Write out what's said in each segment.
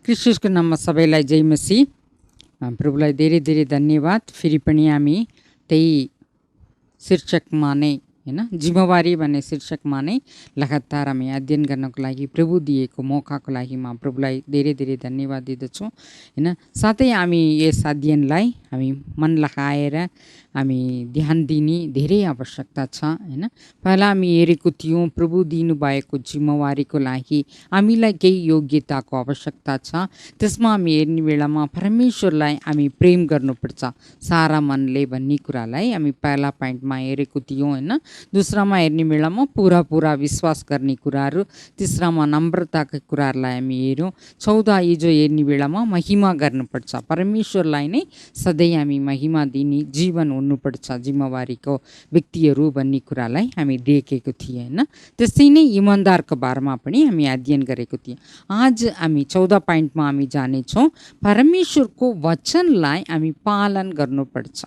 क्रिस्टुसको नाममा सबैलाई जय मसीह। प्रभुलाई धेरै धेरै धन्यवाद। फेरि पनि हामी त्यही शीर्षकमा नै हैन, जिम्मेवारी भन्ने शीर्षकमा नै लगातार हामी अध्ययन गर्नको लागि प्रभु दिएको मौकाको लागि म प्रभुलाई धेरै धेरै धन्यवाद दिँदछु हैन। साथै हामी यस अध्ययनलाई हामी मन लगाएर हामी ध्यान दिने धेरै आवश्यकता छ हैन। पहिला हामी हेरेको थियौँ प्रभु दिनुभएको जिम्मेवारीको लागि हामीलाई केही योग्यताको आवश्यकता छ। त्यसमा हामी हेर्ने बेलामा परमेश्वरलाई हामी प्रेम गर्नुपर्छ सारा मनले भन्ने कुरालाई हामी पहिला पोइन्टमा हेरेको थियौँ हैन। दोस्रोमा हेर्ने बेलामा पुरा विश्वास गर्ने कुराहरू, तेस्रोमा नम्रताका कुराहरूलाई हामी हेऱ्यौँ। 14 हिजो हेर्ने बेलामा महिमा गर्नुपर्छ, परमेश्वरलाई नै सधैँ हामी महिमा दिने जीवन हुनुपर्छ जिम्मेवारीको व्यक्तिहरू भन्ने कुरालाई हामी देखेको थियौँ हैन। त्यस्तै नै इमानदारको बारेमा पनि हामी अध्ययन गरेको थियौँ। आज हामी 14 पोइन्टमा हामी जानेछौँ परमेश्वरको वचनलाई हामी पालन गर्नुपर्छ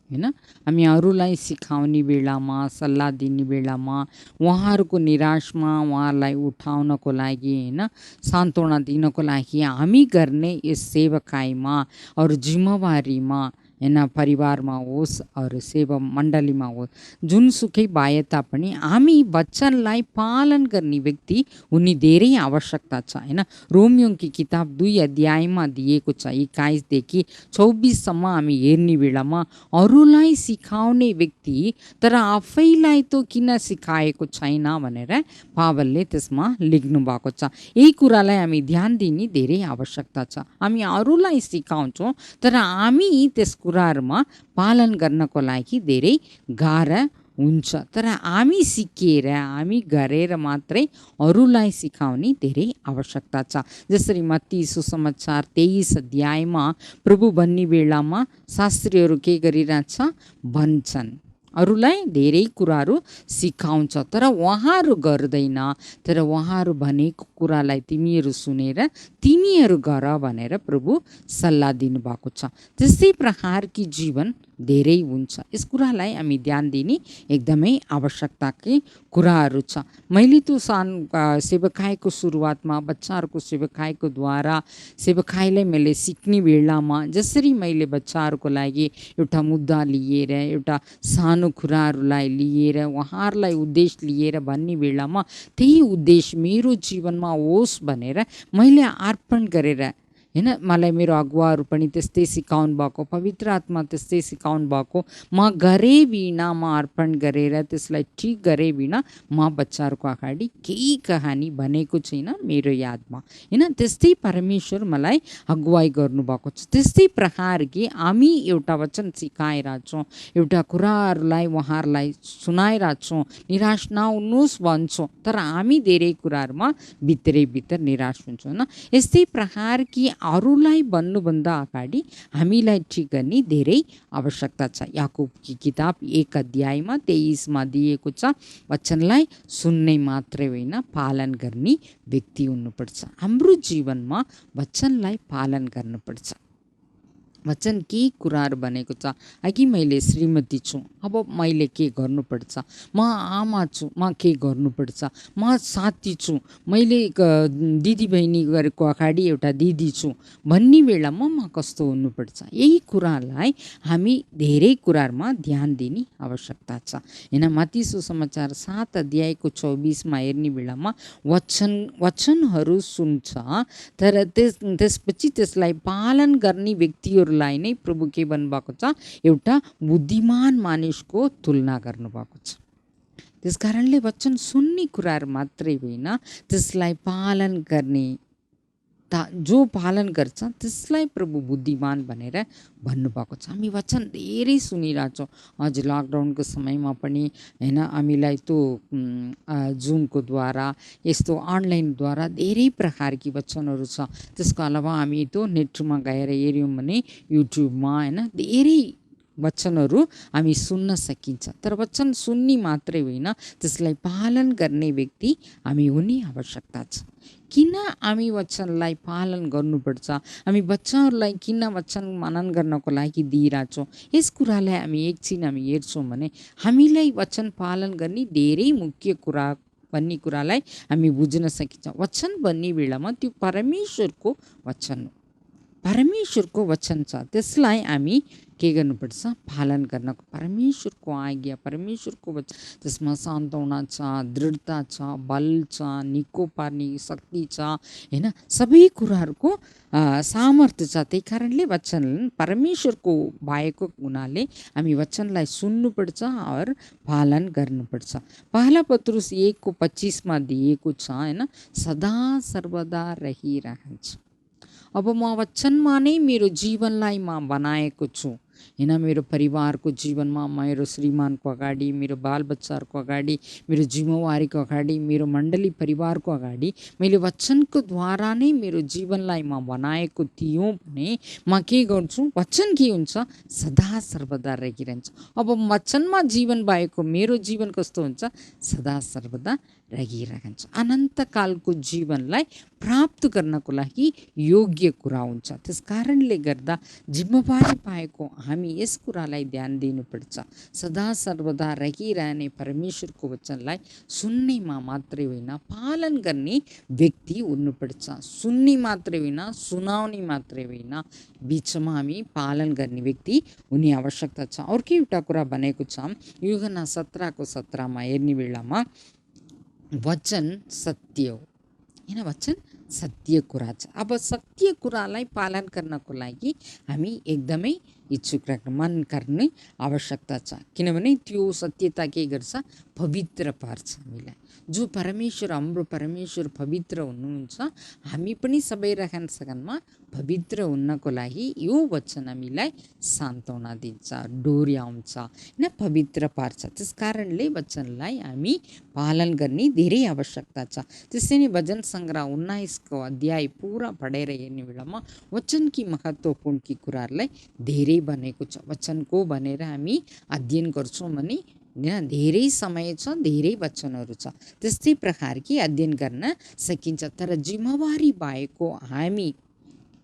हैन। हामी अरूलाई सिकाउने बेलामा, सल्लाह दिने बेलामा, उहाँहरूको निराशमा उहाँहरूलाई उठाउनको लागि हैन, सान्त्वना दिनको लागि हामी गर्ने यस सेवकाईमा अरू जिम्मेवारीमा हैन, परिवारमा होस् अरू सेवा मण्डलीमा होस्, जुनसुकै भए तापनि हामी वचनलाई पालन गर्ने व्यक्ति हुने धेरै आवश्यकता छ हैन। रोमियोकी किताब 2 अध्यायमा दिएको छ 21 देखि 24 सम्म हामी हेर्ने बेलामा अरूलाई सिकाउने व्यक्ति तर आफैलाई त किन सिकाएको छैन भनेर पावलले त्यसमा लेख्नु भएको छ। यही कुरालाई हामी ध्यान दिने धेरै आवश्यकता छ। हामी अरूलाई सिकाउँछौँ तर हामी त्यस कुराहरूमा पालन गर्नको लागि धेरै गाह्रो हुन्छ। तर हामी सिकेर हामी गरेर मात्रै अरूलाई सिकाउने धेरै आवश्यकता छ। जसरी मत्ती सुसमाचार 23 अध्यायमा प्रभु भन्ने बेलामा शास्त्रीहरू के गरिरहेछ भन्छन्, अरूलाई धेरै कुराहरू सिकाउँछ तर उहाँहरू गर्दैन, तर उहाँहरू भनेको कुरालाई तिमीहरू सुनेर तिमीहरू गर भनेर प्रभु सल्लाह दिनुभएको छ। त्यस्तै प्रकारकी जीवन धेरै हुन्छ। यस कुरालाई हामी ध्यान दिने एकदमै आवश्यकताकै कुराहरू छ। मैले त सेवकाईको सुरुवातमा बच्चाहरूको सेवकाईको द्वारा सेवकाईलाई मैले सिक्ने बेलामा जसरी मैले बच्चाहरूको लागि एउटा मुद्दा लिएर एउटा सानो कुराहरूलाई लिएर उहाँहरूलाई उद्देश्य लिएर भन्ने बेलामा त्यही उद्देश्य मेरो जीवनमा होस् भनेर मैले अर्पण गरेर हैन, मलाई मेरो अगुवाहरू पनि त्यस्तै सिकाउनु भएको, पवित्र आत्मा त्यस्तै सिकाउनु भएको, म गरे बिना म अर्पण गरेर त्यसलाई ठिक गरे बिना म बच्चाहरूको अगाडि केही कहानी भनेको छैन मेरो यादमा हैन। त्यस्तै परमेश्वर मलाई अगुवाई गर्नुभएको छ। त्यस्तै प्रकारकी हामी एउटा वचन सिकाइरहेछौँ, एउटा कुराहरूलाई उहाँहरूलाई सुनाइरहेछौँ, निराश नहुनुहोस् भन्छौँ तर हामी धेरै कुराहरूमा भित्र निराश हुन्छौँ हैन। यस्तै प्रकारकी अरूलाई भन्नुभन्दा अगाडि हामीलाई ठिक गर्ने धेरै आवश्यकता छ। याकुबकी किताब 1 अध्यायमा 23मा दिएको छ, वचनलाई सुन्ने मात्रै होइन पालन गर्ने व्यक्ति हुनुपर्छ। हाम्रो जीवनमा वचनलाई पालन गर्नुपर्छ। वचन के कुराहरू भनेको छ, अघि मैले श्रीमती छु अब मैले के गर्नुपर्छ, म आमा छु म के गर्नुपर्छ, म साथी छु मैले दिदी बहिनीहरूको अगाडि एउटा दिदी छु भन्ने बेलामा म कस्तो हुनुपर्छ। यही कुरालाई हामी धेरै कुराहरूमा ध्यान दिने आवश्यकता छ हैन। मत्ती सुसमाचार 7 अध्यायको 24मा हेर्ने बेलामा वचनहरू सुन्छ तर त्यसपछि त्यसलाई पालन गर्ने व्यक्तिहरू लाई नै प्रभु के भन्नुभएको छ, एउटा बुद्धिमान मानिसको तुलना गर्नुभएको छ। त्यसकारणले वचन सुन्ने कुराहरू मात्रै होइन त्यसलाई पालन गर्ने, जो पालन गर्छ त्यसलाई प्रभु बुद्धिमान भनेर भन्नुभएको छ। हामी वचन धेरै सुनिरहेछौँ। हजुर लकडाउनको समयमा पनि हैन, हामीलाई त्यो जुमको द्वारा यस्तो अनलाइनद्वारा धेरै प्रकारकी वचनहरू छ। त्यसको अलावा हामी त्यो नेटमा गएर हेऱ्यौँ भने युट्युबमा हैन धेरै वचनहरू हामी सुन्न सकिन्छ। तर वचन सुन्ने मात्रै होइन त्यसलाई पालन गर्ने व्यक्ति हामी हुने आवश्यकता छ। किन हामी वचनलाई पालन गर्नुपर्छ, हामी बच्चाहरूलाई किन वचन मनन गर्नको लागि दिइरहेछौँ, यस कुरालाई हामी एकछिन हामी हेर्छौँ भने हामीलाई वचन पालन गर्ने धेरै मुख्य कुरा भन्ने कुरालाई हामी बुझ्न सकिन्छ। वचन भन्ने बेलामा त्यो परमेश्वरको वचन हो, परमेश्वरको वचन छ, त्यसलाई हामी के गर्नुपर्छ, पालन गर्नको। परमेश्वरको आज्ञा, परमेश्वरको वचन, त्यसमा सान्त्वना छ, दृढता छ, बल छ, निको पार्ने शक्ति छ, होइन, सबै कुराहरूको सामर्थ्य छ। त्यही कारणले वचन परमेश्वरको भएको हुनाले हामी वचनलाई सुन्नुपर्छ और पालन गर्नुपर्छ। पहला पत्रुस 1:25 दिएको छ, होइन, सदा सर्वदा रहिरहन्छ। अब म वचनमा नै मेरो जीवनलाई म बनाएको छु, होइन, मेरो परिवारको जीवनमा, मेरो श्रीमानको अगाडि, मेरो बालबच्चाहरूको अगाडि, मेरो जिम्मेवारीको अगाडि, मेरो मण्डली परिवारको अगाडि मैले वचनको द्वारा नै मेरो जीवनलाई म बनाएको थिएँ भने म के गर्छु, वचन के हुन्छ, सदा सर्वदा रहिरहन्छ। अब वचनमा जीवन भएको मेरो जीवन कस्तो हुन्छ, सदा सर्वदा रहिरहन्छ। अनन्तकालको जीवनलाई प्राप्त गर्नको लागि योग्य कुरा हुन्छ। त्यस कारणले गर्दा जिम्मेवारी पाएको हामी यस कुरालाई ध्यान दिनुपर्छ। सदा सर्वदा रहिरहने परमेश्वरको वचनलाई सुन्नेमा मात्रै होइन, पालन गर्ने व्यक्ति हुनुपर्छ। सुन्ने मात्रै होइन, सुनाउने मात्रै होइन, बिचमा हामी पालन गर्ने व्यक्ति हुने आवश्यकता छ। अर्को एउटा कुरा भनेको छ, यूहन्ना 17:17 हेर्ने बेलामा वचन सत्य हो, होइन, वचन सत्य कुरा छ। अब सत्य कुरालाई पालन गर्नको लागि हामी एकदमै इच्छुक राख्नु, मन गर्ने आवश्यकता छ। किनभने त्यो सत्यता के गर्छ, पवित्र पार्छ हामीलाई। जो परमेश्वर, हाम्रो परमेश्वर पवित्र हुनुहुन्छ, हामी पनि सबै रहनसहनमा पवित्र हुनको लागि यो वचन हामीलाई सान्त्वना दिन्छ, डोर्याउँछ, होइन, पवित्र पार्छ। त्यस कारणले वचनलाई हामी पालन गर्ने धेरै आवश्यकता छ। त्यसै नै भजन सङ्ग्रह 19 पुरा पढेर हेर्ने बेलामा वचनकी महत्त्वपूर्ण कुराहरूलाई धेरै भनेको छ। वचनको भनेर हामी अध्ययन गर्छौँ भने धेरै समय छ, धेरै वचनहरू छ, त्यस्तै प्रकारकी अध्ययन गर्न सकिन्छ। तर जिम्मेवारी भएको हामी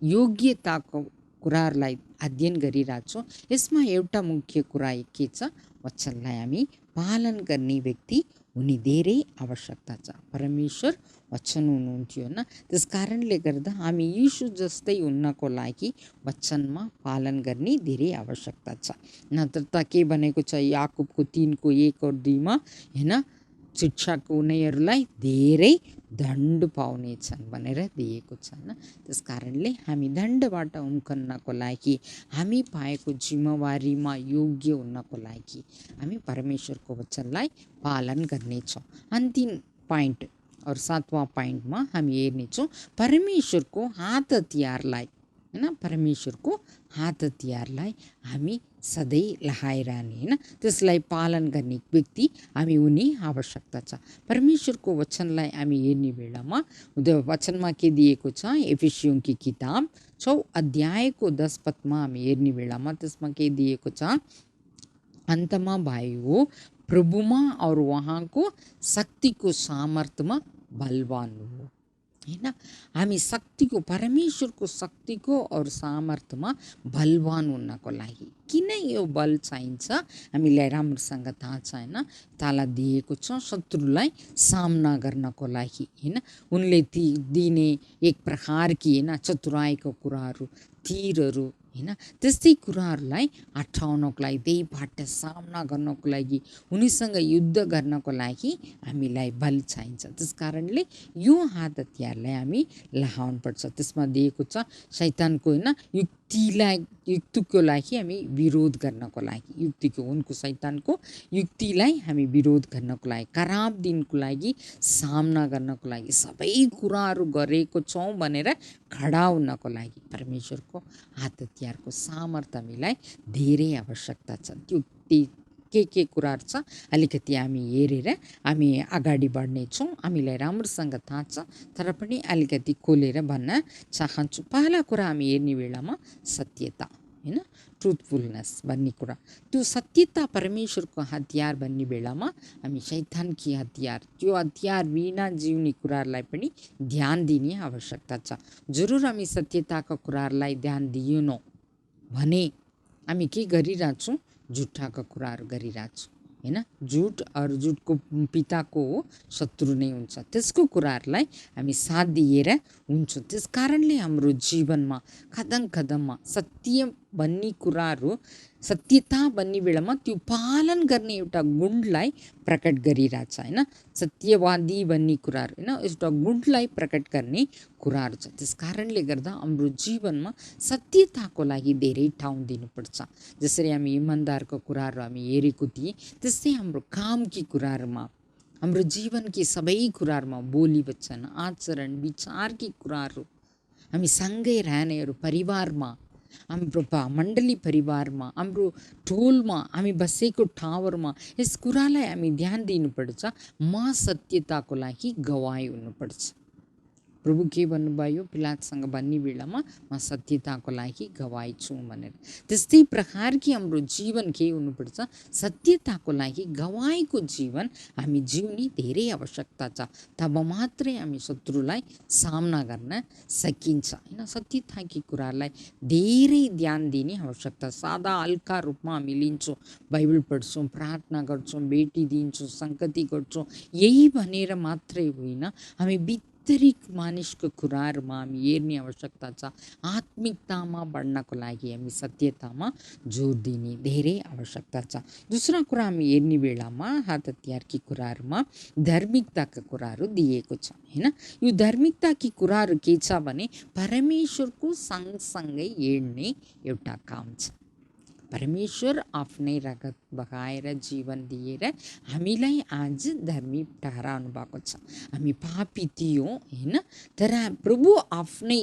योग्यताको कुराहरूलाई अध्ययन गरिरहेछौँ। यसमा एउटा मुख्य कुरा के छ, वचनलाई हामी पालन गर्ने व्यक्ति हुने धेरै आवश्यकता छ। परमेश्वर वचन हुनुहुन्थ्यो, होइन, त्यस कारणले गर्दा हामी यीशु जस्तै हुनको लागि वचनमा पालन गर्ने धेरै आवश्यकता छ। नत्र त के भनेको छ, याकुबको 3:1-2 होइन, शिक्षाको उनीहरूलाई धेरै दण्ड पाउनेछन् भनेर दिएको छ, होइन। त्यस कारणले हामी दण्डबाट उम्कनको लागि, हामी पाएको जिम्मेवारीमा योग्य हुनको लागि हामी परमेश्वरको वचनलाई पालन गर्नेछौँ। अन्तिम पोइन्ट और 7वां पोइन्टमा हामी हेर्नेछौँ परमेश्वरको हात हतियारलाई, होइन, परमेश्वरको हात हतियारलाई हामी सधैँ लगाइरहने, होइन, त्यसलाई पालन गर्ने व्यक्ति हामी हुने आवश्यकता छ। परमेश्वरको वचनलाई हामी हेर्ने बेलामा वचनमा के दिएको छ, एफिसियोंकी किताब 6:10 हामी हेर्ने बेलामा त्यसमा के दिएको छ, अन्तमा भाइयो प्रभुमा और उहाँको शक्तिको सामर्थ्यमा बलवान हो, होइन। हामी शक्तिको, परमेश्वरको शक्तिको और सामर्थ्यमा बलवान हुनको लागि किन यो बल चाहिन्छ हामीलाई राम्रोसँग थाहा छ, होइन। ताला दिएको छ शत्रुलाई सामना गर्नको लागि, होइन। उनले दिने एक प्रकारकी, होइन, चतुराईको कुराहरू, तीरहरू, होइन, त्यस्तै कुराहरूलाई हटाउनको लागि, त्यहीबाट सामना गर्नको लागि, उनीसँग युद्ध गर्नको लागि हामीलाई बल चाहिन्छ। त्यस कारणले यो हात हतियारलाई हामी लगाउनुपर्छ। त्यसमा दिएको छ शैतानको, होइन, युक्तिको लागि हामी विरोध गर्नको लागि, युक्तिको, उनको शैतानको युक्तिलाई हामी विरोध गर्नको लागि, खराब दिनको लागि सामना गर्नको लागि, सबै कुराहरू गरेको छौँ भनेर खडा हुनको लागि परमेश्वरको हात हतियारको सामर्थ्य हामीलाई धेरै आवश्यकता छ। त्यो के कुराहरू छ अलिकति हामी हेरेर हामी अगाडि बढ्नेछौँ। हामीलाई राम्रोसँग थाहा छ, तर पनि अलिकति खोलेर भन्न चाहन्छु। पहिला कुरा हामी हेर्ने बेलामा सत्यता, होइन, ट्रुथफुलनेस भन्ने कुरा, त्यो सत्यता परमेश्वरको हतियार भन्ने बेलामा हामी शैतानकी हतियार, त्यो हतियार बिना जिउने कुराहरूलाई पनि ध्यान दिने आवश्यकता छ। जरुर हामी सत्यताको कुराहरूलाई ध्यान दिएनौँ भने हामी के गरिरहेछौँ, झुट्टाको कुराहरू गरिरहेछौँ, हैन। झुट और झुटको पिताको शत्रु नै हुन्छ। त्यसको कुराहरूलाई हामी साथ दिएर हुन्छ। त्यस कारणले हाम्रो जीवनमा खदम खदममा सत्य भन्ने कुराहरू, सत्यता भन्ने बेलामा त्यो पालन गर्ने एउटा गुणलाई प्रकट गरिरहेछ हैन। सत्यवादी भन्ने कुराहरू हैन, एउटा गुणलाई प्रकट गर्ने कुराहरू छ। त्यस कारणले गर्दा हाम्रो जीवनमा सत्यताको लागि धेरै ठाउँ दिनुपर्छ। जसरी हामी इमान्दारको कुराहरू हामी हेरेको थियौँ, त्यस्तै हाम्रो कामकी कुराहरूमा, हाम्रो जीवनकी सबै कुराहरूमा, बोली वचन, आचरण, विचारकी कुराहरू, हामी सँगै रहनेहरू परिवारमा, हाम्रो मण्डली परिवारमा, हाम्रो टोलमा, हामी बसेको ठाउँहरूमा यस कुरालाई हामी ध्यान दिनुपर्छ। म सत्यताको लागि गवाई हुनुपर्छ। प्रभु के भन्नुभयो पिलातसँग भन्ने बेलामा, म सत्यताको लागि गवाई छु भनेर। त्यस्तै प्रकारकी हाम्रो जीवन के हुनुपर्छ, सत्यताको लागि गवाईको जीवन हामी जिउने धेरै आवश्यकता छ। तब मात्रै हामी शत्रुलाई सामना गर्न सकिन्छ हैन। सत्यताकी कुरालाई धेरै ध्यान दिने आवश्यकता। सादा हल्का रूपमा हामी लिन्छौँ, बाइबल पढ्छौँ, प्रार्थना गर्छौँ, भेटी दिन्छौँ, सङ्गति गर्छौँ, यही भनेर मात्रै होइन, हामी आन्तरिक मानिसको कुराहरूमा हामी हेर्ने आवश्यकता छ। आत्मिकतामा बढ्नको लागि हामी सत्यतामा जोड दिने धेरै आवश्यकता छ। दोस्रो कुरा हामी हेर्ने बेलामा हात हतियारकी कुराहरूमा धार्मिकताका कुराहरू दिएको छ हैन। यो धार्मिकताकी कुराहरू के छ भने परमेश्वरको सँगसँगै हिँड्ने एउटा काम छ। परमेश्वर आफ्नै रगत बगाएर जीवन दिएर हामीलाई आज धर्मी ठहराउनु भएको छ। हामी पापी थियौँ हैन, तर प्रभु आफ्नै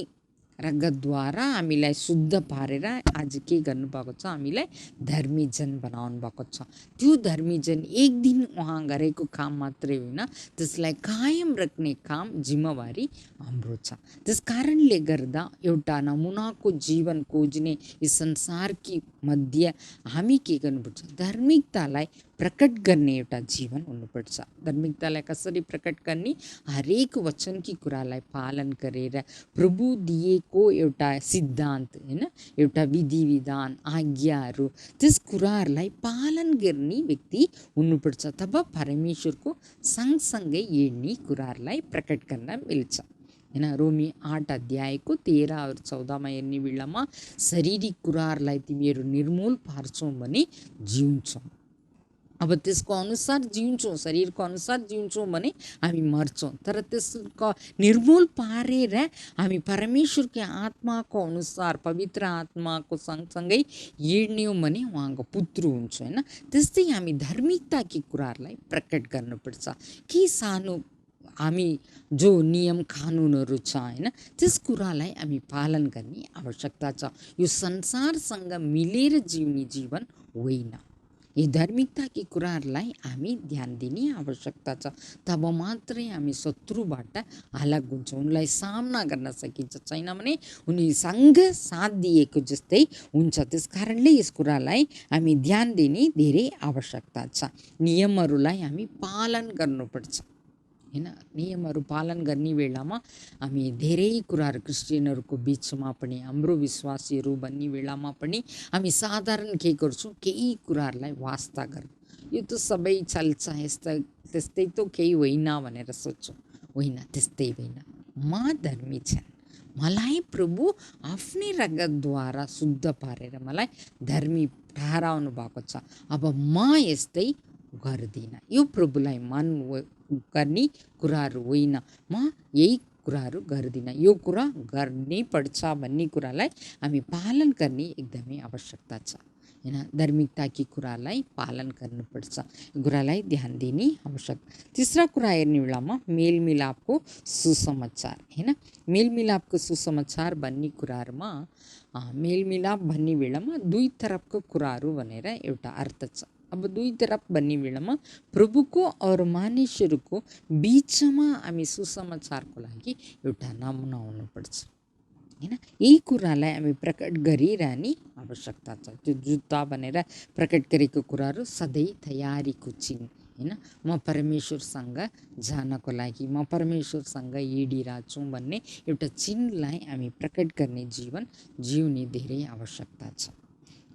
रगतद्वारा हामीलाई शुद्ध पारेर आज के गर्नुभएको छ, हामीलाई धर्मीजन बनाउनु भएको छ। त्यो धर्मीजन एक दिन उहाँ गरेको काम मात्रै होइन, त्यसलाई कायम राख्ने काम जिम्मेवारी हाम्रो छ। त्यस कारणले गर्दा एउटा नमुनाको जीवन खोज्ने यस संसारकी मध्य हामी के गर्नुपर्छ, धार्मिकतालाई प्रकट गर्ने एउटा जीवन हुनुपर्छ। धार्मिकतालाई कसरी प्रकट गर्ने, हरेक वचनकी कुरालाई पालन गरेर प्रभु दिएको एउटा सिद्धान्त हैन, एउटा विधि विधान, आज्ञाहरू, त्यस कुराहरूलाई पालन गर्ने व्यक्ति हुनुपर्छ। तब परमेश्वरको सँगसँगै हिँड्ने कुराहरूलाई प्रकट गर्न मिल्छ हैन। रोमी 8 अध्यायको 13 और 14मा हेर्ने बेलामा शारीरिक कुराहरूलाई तिमीहरू निर्मूल पार्छौ भने जिउँछौ। अब त्यसको अनुसार जिउँछौँ, शरीरको अनुसार जिउँछौँ भने हामी मर्छौँ। तर त्यसको निर्मूल पारेर हामी परमेश्वरको आत्माको अनुसार पवित्र आत्माको सँगसँगै हिँड्यौँ भने उहाँको पुत्र हुन्छ हैन। त्यस्तै हामी धार्मिकताकी कुराहरूलाई प्रकट गर्नुपर्छ। के सानो हामी जो नियम कानुनहरू छ हैन, त्यस कुरालाई हामी पालन गर्ने आवश्यकता छ। यो संसारसँग मिलेर जिउने जीवन होइन। यी धार्मिकताकी कुराहरूलाई हामी ध्यान दिने आवश्यकता छ। तब मात्रै हामी शत्रुबाट अलग हुन्छौँ, उनलाई सामना गर्न सकिन्छ। छैन भने उनीसँग साथ दिएको जस्तै हुन्छ। त्यस कारणले यस कुरालाई हामी ध्यान दिने धेरै आवश्यकता छ। नियमहरूलाई हामी पालन गर्नुपर्छ हैन। नियमहरू पालन गर्ने बेलामा हामी धेरै कुराहरू क्रिस्चियनहरूको बिचमा पनि, हाम्रो विश्वासीहरू भन्ने बेलामा पनि हामी साधारण के गर्छौँ, केही कुराहरूलाई वास्ता गर्छौँ, यो त सबै चल्छ, त्यस्तै त केही होइन भनेर सोच्छौँ। होइन, त्यस्तै होइन। म धर्मी छ, मलाई प्रभु आफ्नै रगतद्वारा शुद्ध पारेर मलाई धर्मी ठहराउनु भएको छ। अब म यस्तै गर्दिनँ। यो प्रभुलाई मन गर्ने कुराहरू होइन। म यही कुराहरू गर्दिनँ, यो कुरा गर्नै पर्छ भन्ने कुरालाई हामी पालन गर्ने एकदमै आवश्यकता छ हैन। धार्मिकताकी कुरालाई पालन गर्नुपर्छ, यो कुरालाई ध्यान दिने आवश्यक। तीसरा कुरा हेर्ने बेलामा मेलमिलापको सुसमाचार हैन। मेलमिलापको सुसमाचार भन्ने कुराहरूमा मेलमिलाप भन्ने बेलामा दुई तरफको कुराहरू भनेर एउटा अर्थ छ। अब दुई तरफ भन्ने बेलामा प्रभुको और मानिसहरूको बिचमा हामी सुसमाचारको लागि एउटा नमुना हुनुपर्छ हैन। यही कुरालाई हामी प्रकट गरिरहने आवश्यकता छ। त्यो जुत्ता भनेर प्रकट गरेको कुराहरू सधैँ तयारीको चिन्ह हैन। म परमेश्वरसँग जानको लागि, म परमेश्वरसँग हिँडिरहेको छु भन्ने एउटा चिन्हलाई हामी प्रकट गर्ने जीवन जिउने धेरै आवश्यकता छ।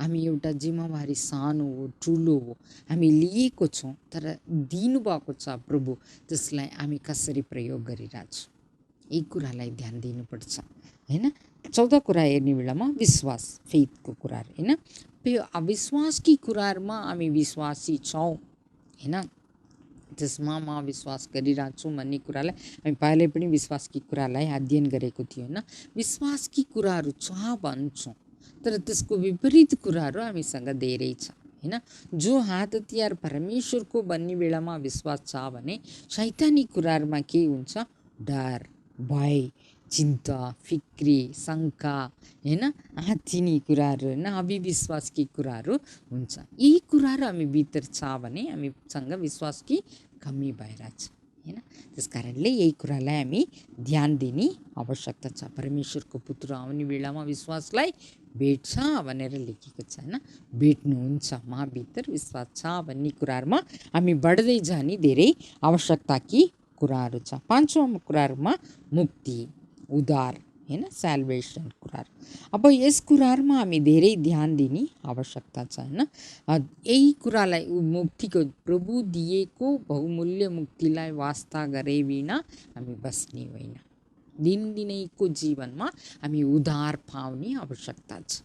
हामी एउटा जिम्मेवारी सानो हो ठुलो हो हामी लिएको छौँ तर दिनुभएको छ प्रभु त्यसलाई हामी कसरी प्रयोग गरिरहेछौँ यी कुरालाई ध्यान दिनुपर्छ हैन। 14 कुरा हेर्ने बेलामा विश्वास फेथको कुराहरू हैन। त्यो अविश्वासकी कुराहरूमा हामी विश्वासी छौँ हैन, त्यसमा म विश्वास गरिरहेको छु भन्ने कुरालाई हामी पहिले पनि विश्वासकी कुरालाई अध्ययन गरेको थियो हैन। विश्वासकी कुराहरू छ भन्छौँ तर त्यसको विपरीत कुराहरू हामीसँग धेरै छ हैन। जो हात हतियार परमेश्वरको भन्ने बेलामा विश्वास छ भने शैतानी कुराहरूमा के हुन्छ, डर भय चिन्ता फिक्री शङ्का हैन तिनी कुराहरू हैन अविश्वासकी कुराहरू हुन्छ। यी कुराहरू हामी भित्र छ भने हामीसँग विश्वासकी कमी भइरहेछ हैन। त्यस कारणले यही कुरालाई हामी ध्यान दिने आवश्यकता छ। परमेश्वरको पुत्र आउने बेलामा विश्वासलाई भेट्छ भनेर लेखेको छ हैन। भेट्नुहुन्छ महाभित्र विश्वास छ भन्ने कुराहरूमा हामी बढ्दै जाने धेरै आवश्यकताकी कुराहरू छ। 5औं कुराहरूमा मुक्ति उद्धार हैन साल्भेसन कुराहरू। अब यस कुराहरूमा हामी धेरै ध्यान दिने आवश्यकता छ हैन। यही कुरालाई मुक्तिको प्रभु दिएको बहुमूल्य मुक्तिलाई वास्ता गरे बिना हामी बस्ने होइन। दिनदिनैको जीवनमा हामी उद्धार पाउने आवश्यकता छ।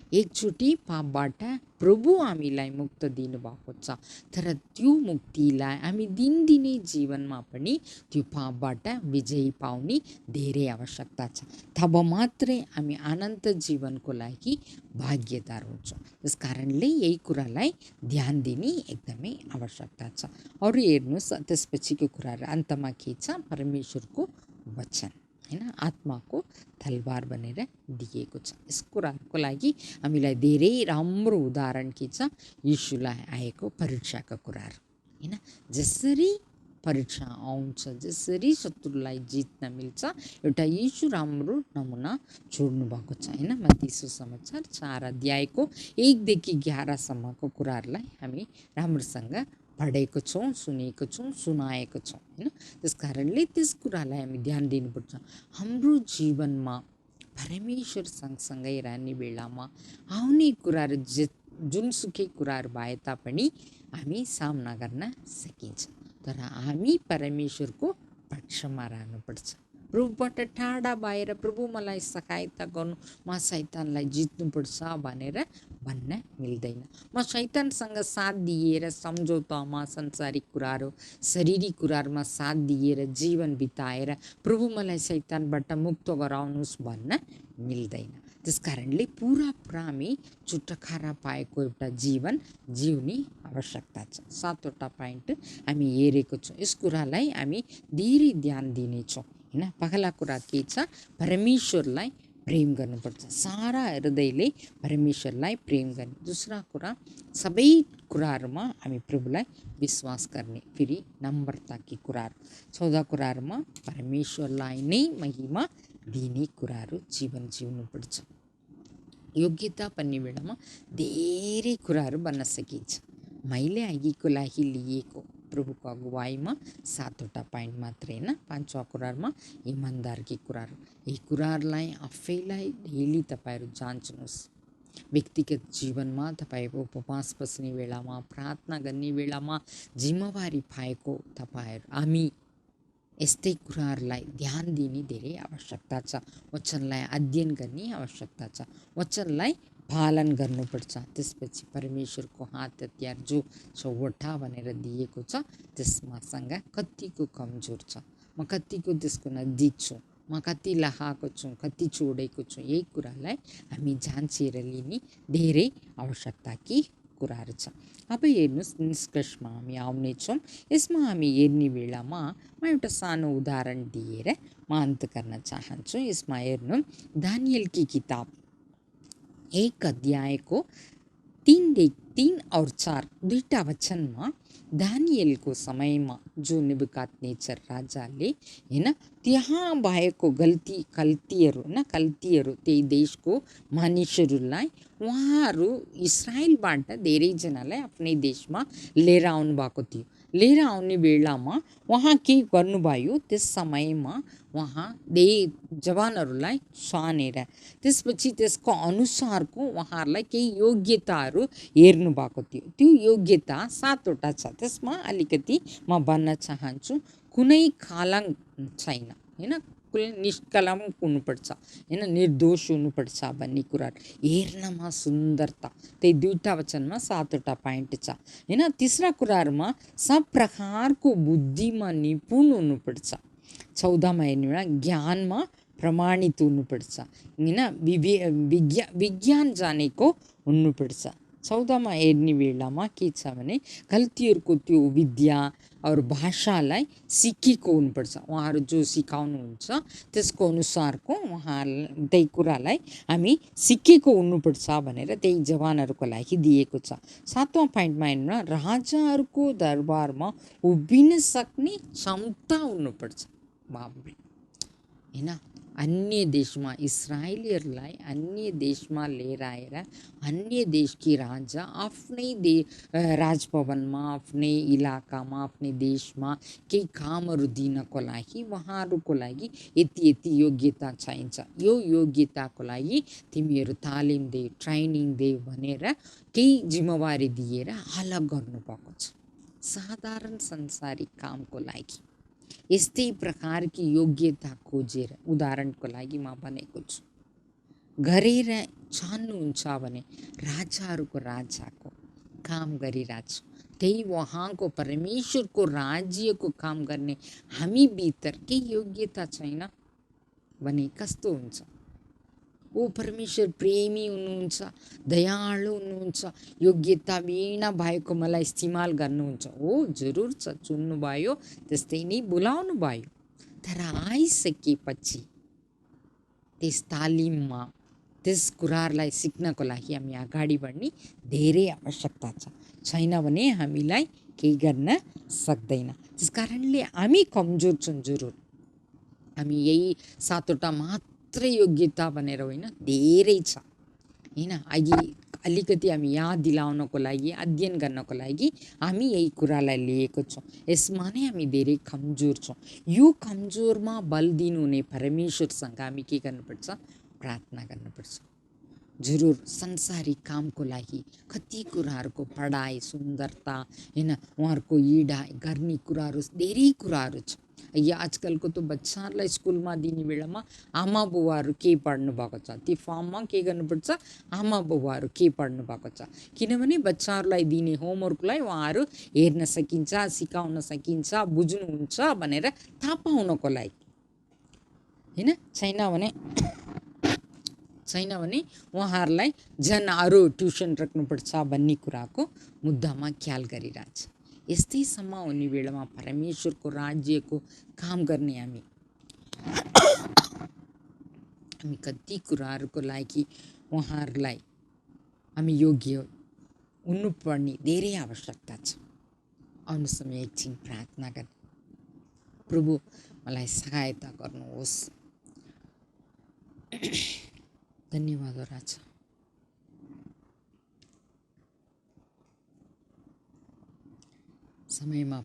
एकचोटि पापबाट प्रभु हामीलाई मुक्त दिनुभएको छ तर त्यो मुक्तिलाई हामी दिनदिनै जीवनमा पनि त्यो पापबाट विजय पाउने धेरै आवश्यकता छ। तब मात्रै हामी अनन्त जीवनको लागि भाग्यदार हुन्छौँ। त्यस कारणले यही कुरालाई ध्यान दिने एकदमै आवश्यकता छ। अरू हेर्नुहोस् त्यसपछिको कुराहरू अन्तमा के छ, परमेश्वरको वचन हैन आत्माको तलवार भनेर दिएको छ। यस कुराहरूको लागि हामीलाई धेरै राम्रो उदाहरण के छ, यीशुलाई आएको परीक्षाका कुराहरू हैन। जसरी परीक्षा आउँछ जसरी शत्रुलाई जित्न मिल्छ एउटा यीशु राम्रो नमुना छोड्नु भएको छ हैन। मत्ती सुसमाचार 4 अध्यायको 1 देखि 11 सम्मको कुराहरूलाई हामी राम्रोसँग पढेको छौँ, सुनेको छौँ, सुनाएको छौँ हैन। त्यस कारणले त्यस कुरालाई हामी ध्यान दिनुपर्छ। हाम्रो जीवनमा परमेश्वर सँगसँगै रहने बेलामा आउने कुराहरू जुनसुकै कुराहरू भए तापनि हामी सामना गर्न सकिन्छ तर हामी परमेश्वरको पक्षमा रहनुपर्छ। प्रभुबाट टाढा भएर प्रभु मलाई सहायता गर्नु म शैतानलाई जित्नुपर्छ भनेर भन्न मिल्दैन। म शैतानसँग साथ दिएर सम्झौतामा संसारिक कुराहरू शरीरिक कुराहरूमा साथ दिएर जीवन बिताएर प्रभु मलाई शैतानबाट मुक्त गराउनुहोस् भन्न मिल्दैन। त्यस कारणले पुरा हामी छुटकारा पाएको एउटा जीवन जिउने आवश्यकता छ। 7वटा पोइन्ट हामी हेरेको छौँ। यस कुरालाई हामी धेरै ध्यान दिनेछौँ हैन। पहिला कुरा के छ, परमेश्वरलाई प्रेम गर्नुपर्छ, सारा हृदयले परमेश्वरलाई प्रेम गर्ने। दोस्रो कुरा सबै कुराहरूमा हामी प्रभुलाई विश्वास गर्ने, फेरि नम्रताकी कुराहरू। 14 कुराहरूमा परमेश्वरलाई नै महिमा दिने कुराहरू जीवन जिउनुपर्छ। योग्यता भन्ने बेलामा धेरै कुराहरू बन्न सकिन्छ। मैले अघिको लागि लिएको प्रभुको अगुवाईमा 7वटा पोइन्ट मात्रै हैन। 5औं कुराहरूमा इमान्दारकी कुराहरू। यी कुराहरूलाई आफैलाई डेली तपाईँहरू जाँच्नुहोस्। व्यक्तिगत जीवनमा तपाईँको उपवास बस्ने बेलामा प्रार्थना गर्ने बेलामा जिम्मेवारी पाएको तपाईँहरू हामी यस्तै कुराहरूलाई ध्यान दिने धेरै आवश्यकता छ। वचनलाई अध्ययन गर्ने आवश्यकता छ, वचनलाई पालन गर्नुपर्छ। त्यसपछि परमेश्वरको हात हतियार जो 6वटा भनेर दिएको छ त्यसमासँग कतिको कमजोर छ, म कतिको त्यसको नजिक छु, म कति लगाएको छु, कति छोडेको छु, यही कुरालाई हामी जाँचेर लिने धेरै आवश्यकताकी कुराहरू छ। अब हेर्नुहोस् निष्कर्षमा हामी आउनेछौँ। यसमा हामी हेर्ने बेलामा म एउटा सानो उदाहरण दिएर म अन्त गर्न चाहन्छु। यसमा हेर्नु दानिएलकी किताब 1 अध्यायको 3 और 4 दुईटा वचनमा दानिएलको समयमा जो नेबुकादनेचर राजाले हैन त्यहाँ भएको कल्तीहरू त्यही देशको मानिसहरूलाई उहाँहरू इजरायलबाट धेरैजनालाई आफ्नै देशमा लिएर आउनु भएको थियो। लिएर आउने बेलामा उहाँ के गर्नुभयो, त्यस समयमा उहाँ जवानहरूलाई छानेर त्यसपछि त्यसको अनुसारको उहाँहरूलाई केही योग्यताहरू हेर्नुभएको थियो। त्यो योग्यता 7वटा छ। त्यसमा अलिकति म भन्न चाहन्छु। कुनै कलङ्क छैन, होइन, निष्कलङ्क हुनुपर्छ, होइन, निर्दोष हुनुपर्छ भन्ने कुराहरू, हेर्नमा सुन्दरता, त्यही 2वटा वचनमा 7वटा पोइन्ट छ, होइन। तीसरा कुराहरूमा सब प्रकारको बुद्धिमा निपुण हुनुपर्छ। 14मा हेर्नु बेला ज्ञानमा प्रमाणित हुनुपर्छ, होइन, विज्ञान जानेको हुनुपर्छ। 14मा हेर्ने बेलामा के छ भने गल्तीहरूको त्यो विद्या और भाषालाई सिकेको हुनुपर्छ। उहाँहरू जो सिकाउनुहुन्छ त्यसको अनुसारको उहाँ त्यही कुरालाई हामी सिकेको हुनुपर्छ भनेर त्यही जवानहरूको लागि दिएको छ। 7वां पोइन्टमा हेर्नु, राजाहरूको दरबारमा उभिन सक्ने क्षमता हुनुपर्छ। बाबुले, होइन, अन्य देशमा इस्राएलीहरूलाई अन्य देशमा लिएर आएर अन्य देशकी राजा आफ्नै राजभवनमा, आफ्नै इलाकामा, आफ्नै देशमा केही कामहरू दिनको लागि उहाँहरूको लागि यति यति योग्यता चाहिन्छ, यो योग्यताको लागि तिमीहरू तालिम दे, ट्रेनिङ दे भनेर केही जिम्मेवारी दिएर अलग गर्नुभएको छ साधारण संसारिक कामको लागि। यस्तै प्रकारकी योग्यता खोजेर, उदाहरणको लागि म भनेको छु, गरेर चाहनुहुन्छ भने राजाहरूको राजाको काम गरिरहेछु, त्यही उहाँको परमेश्वरको राज्यको काम गर्ने हामी भित्र केही योग्यता छैन भने कस्तो हुन्छ? ओ परमेश्वर प्रेमी हुनुहुन्छ, दयालु हुनुहुन्छ, योग्यता बिना भएको मलाई इस्तेमाल गर्नुहुन्छ। हो, जरुर छ, चुन्नुभयो, त्यस्तै नै बोलाउनु भयो। तर आइसकेपछि त्यस तालिममा त्यस कुराहरूलाई सिक्नको लागि हामी अगाडि बढ्ने धेरै आवश्यकता छ। छैन भने हामीलाई केही गर्न सक्दैन। त्यस कारणले हामी कमजोर छौँ, जरुर। हामी यही 7वटा मात्रै योग्यता भनेर होइन, धेरै छ, होइन। अघि अलिकति हामी याद दिलाउनको लागि, अध्ययन गर्नको लागि हामी यही कुरालाई लिएको छौँ। यसमा नै हामी धेरै कमजोर छौँ। यो कमजोरमा बल दिनुहुने परमेश्वरसँग हामी के गर्नुपर्छ? प्रार्थना गर्नुपर्छ। जरुर संसारिक कामको लागि कति कुराहरूको पढाइ, सुन्दरता, होइन, उहाँहरूको इडा गर्ने कुराहरू, धेरै कुराहरू छ। या आजकलको त बच्चाहरूलाई स्कुलमा दिने बेलामा आमा बुवाहरू के पढ्नु भएको छ, त्यो फर्ममा के गर्नुपर्छ? आमा बुवाहरू के पढ्नु भएको छ। किनभने बच्चाहरूलाई दिने होमवर्कलाई उहाँहरू हेर्न सकिन्छ, सिकाउन सकिन्छ, बुझ्नुहुन्छ भनेर थाहा पाउनको लागि, होइन। छैन भने उहाँहरूलाई झन् अरू ट्युसन राख्नुपर्छ भन्ने कुराको मुद्दामा ख्याल गरिरहेछ। यस्तैसम्म हुने बेलामा परमेश्वरको राज्यको काम गर्ने हामी कति कुराहरूको लागि उहाँहरूलाई हामी योग्य हुनुपर्ने धेरै आवश्यकता छ। आउनु समय एकछिन प्रार्थना गर्ने। प्रभु, मलाई सहायता गर्नुहोस्। धन्यवाद राजा। समयमा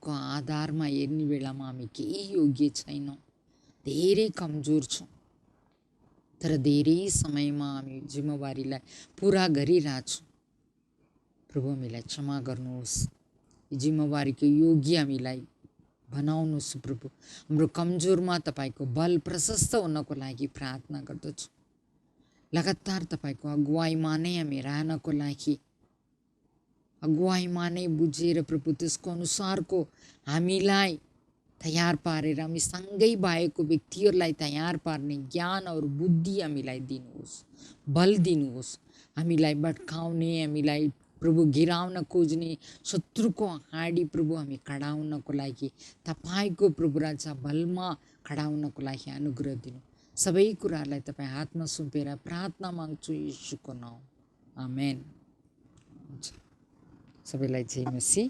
को आधारमा हेर्ने बेलामा हामी केही योग्य छैनौँ, धेरै कमजोर छौँ। तर धेरै समयमा हामी जिम्मेवारीलाई पुरा गरिरहेछौँ। प्रभु, हामीलाई क्षमा गर्नुहोस्, जिम्मेवारीको योग्य हामीलाई बनाउनुहोस्। प्रभु, हाम्रो कमजोरमा तपाईँको बल प्रशस्त हुनको लागि प्रार्थना गर्दछु। लगातार तपाईँको अगुवाईमा नै हामी रहनको लागि, अगुवाईमा नै बुझेर प्रभु त्यसको अनुसारको हामीलाई तयार पारेर हामी सँगै भएको व्यक्तिहरूलाई तयार पार्ने ज्ञान और बुद्धि हामीलाई दिनुहोस्, बल दिनुहोस्। हामीलाई भट्काउने, हामीलाई प्रभु गिराउन खोज्ने शत्रुको अगाडि प्रभु हामी खडा हुनको लागि, तपाईँको प्रभु राजा बलमा खडा हुनको लागि अनुग्रह दिनु। सबै कुराहरूलाई तपाईँ हातमा सुम्पेर प्रार्थना माग्छु येशूको नाउँ, आमेन। हुन्छ, सबैलाई जय मसीह।